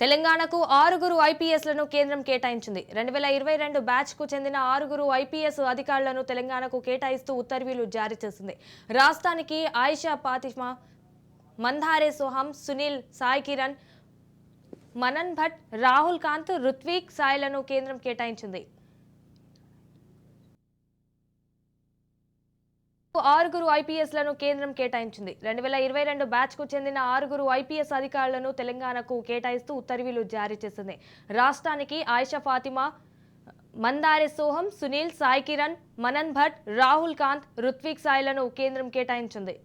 తెలంగాణకు 6 ఐపీఎస్లను కేంద్రం కేటాయించింది. 2022 బ్యాచ్కు చెందిన 6 ఐపీఎస్ అధికారులను తెలంగాణకు కేటాయిస్తూ ఉత్తర్వులు జారీ చేసింది. రాష్ట్రానికి ఆయిషా ఫాతిమా, మందారే సోహం, సునీల్, సాయి కిరణ్, మనన్ భట్, రాహుల్ కాంత్, రుత్విక్ సాయిలను కేంద్రం కేటాయించింది. 6 ఐపీఎస్లను కేంద్రం కేటాయించింది. 2022 బ్యాచ్కు చెందిన 6 ఐపీఎస్ అధికారులను తెలంగాణకు కేటాయిస్తూ ఉత్తర్వులు జారీ చేసింది. రాష్ట్రానికి ఆయిషా ఫాతిమా, మందారే సోహం, సునీల్, సాయి కిరణ్, మనన్ భట్, రాహుల్ కాంత్, రుత్విక్ సాయిలను కేంద్రం కేటాయించింది.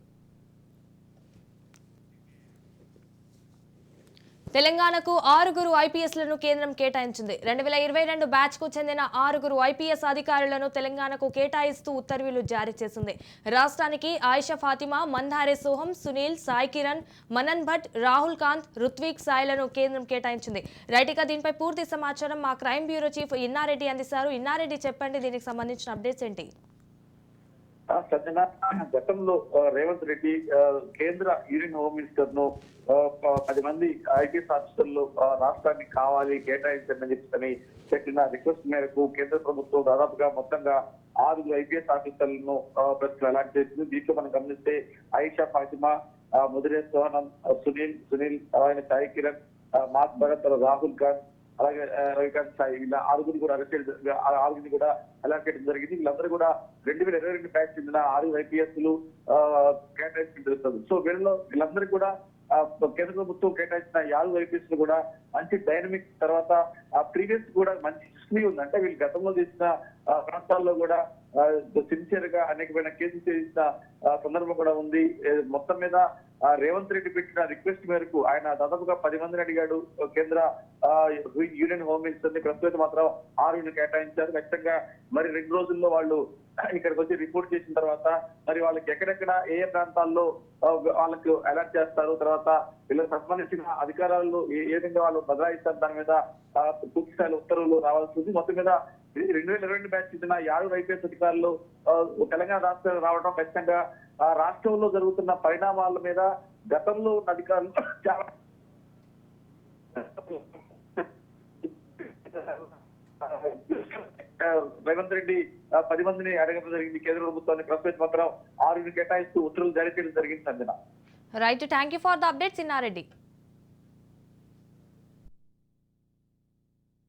తెలంగాణకు 6 ఐపీఎస్లను కేంద్రం కేటాయించింది. 2022 బ్యాచ్కు చెందిన 6 ఐపీఎస్ అధికారులను తెలంగాణకు కేటాయిస్తూ ఉత్తర్వులు జారీ చేసింది. రాష్ట్రానికి ఆయిషా ఫాతిమా, మందారే సోహం, సునీల్, సాయి కిరణ్, మనన్ భట్, రాహుల్ కాంత్, రుత్విక్ సాయిలను కేంద్రం కేటాయించింది. రైట్గా దీనిపై పూర్తి సమాచారం మా క్రైమ్ బ్యూరో చీఫ్ ఇన్నారెడ్డి అందిస్తారు. ఇన్నారెడ్డి, చెప్పండి, దీనికి సంబంధించిన అప్డేట్స్ ఏంటి? సంజన, గతంలో రేవంత్ రెడ్డి కేంద్ర యూనియన్ హోమ్ మినిస్టర్ ను 10 మంది ఐపీఎస్ ఆఫీసర్లు రాష్ట్రానికి కావాలి కేటాయించండి చెప్పని పెట్టిన రిక్వెస్ట్ మేరకు కేంద్ర ప్రభుత్వం దాదాపుగా మొత్తంగా 6 ఐపీఎస్ ఆఫీసర్లను ప్రస్తుతం అలాట్ చేసింది. దీంట్లో మనం గమనిస్తే ఆయిషా ఫాతిమా, ముదిరే సోహనం, సునీల్, ఆయన సాయి కిరణ్, మాస్ భరత్, రాహుల్ గాంధీ, అలాగే రవికాంత్ సాయి, ఇలా 6 కూడా అరెస్ట్ కూడా అలాట్ చేయడం జరిగింది. వీళ్ళందరూ కూడా 2022 బ్యాచ్ చెందిన 6 ఐపీఎస్లు కేటాయించడం జరుగుతుంది. సో వీళ్ళందరూ కూడా కేంద్ర ప్రభుత్వం కేటాయించిన 5 ఐపీఎస్ కూడా మంచి డైనమిక్, తర్వాత ప్రీవియస్ కూడా మంచి హిస్టరీ ఉంది. అంటే వీళ్ళు గతంలో చేసిన ప్రాంతాల్లో కూడా సిన్సియర్ గా అనేకమైన కేసులు చేసిన సందర్భం కూడా ఉంది. మొత్తం మీద రేవంత్ రెడ్డి పెట్టిన రిక్వెస్ట్ మేరకు ఆయన దాదాపుగా 10 మందిని అడిగాడు. కేంద్ర యూనియన్ హోమ్ మినిస్టర్ ని ప్రస్తుతం మాత్రం 6 కేటాయించారు. ఖచ్చితంగా మరి 2 రోజుల్లో వాళ్ళు ఇక్కడికి వచ్చి రిపోర్ట్ చేసిన తర్వాత మరి వాళ్ళకి ఎక్కడెక్కడ ఏ ప్రాంతాల్లో వాళ్ళకు అలర్ట్ చేస్తారు, తర్వాత వీళ్ళకి సంబంధించిన అధికారాలు ఏ విధంగా వాళ్ళు బదలాయిస్తారు, దాని మీద పూర్తి స్థాయిలో ఉత్తర్వులు రావాల్సి ఉంది. మొత్తం మీద 2022 బ్యాచ్ చెందిన 5 ఐపీఎస్ అధికారులు తెలంగాణ రాష్ట్రం రావడం ఖచ్చితంగా రాష్ట్రంలో జరుగుతున్న పరిణామాల మీద గతంలో ఉన్న అధికారులు చాలా రేవంత్ రెడ్డి 10 మందిని అడగడం జరిగింది. కేంద్ర ప్రభుత్వాన్ని ప్రస్తుతం మాత్రం 6 కేటాయిస్తూ ఉత్తర్వులు జారీ చేయడం జరిగింది. Sanjana, right, thank you for the updates Inna Reddy.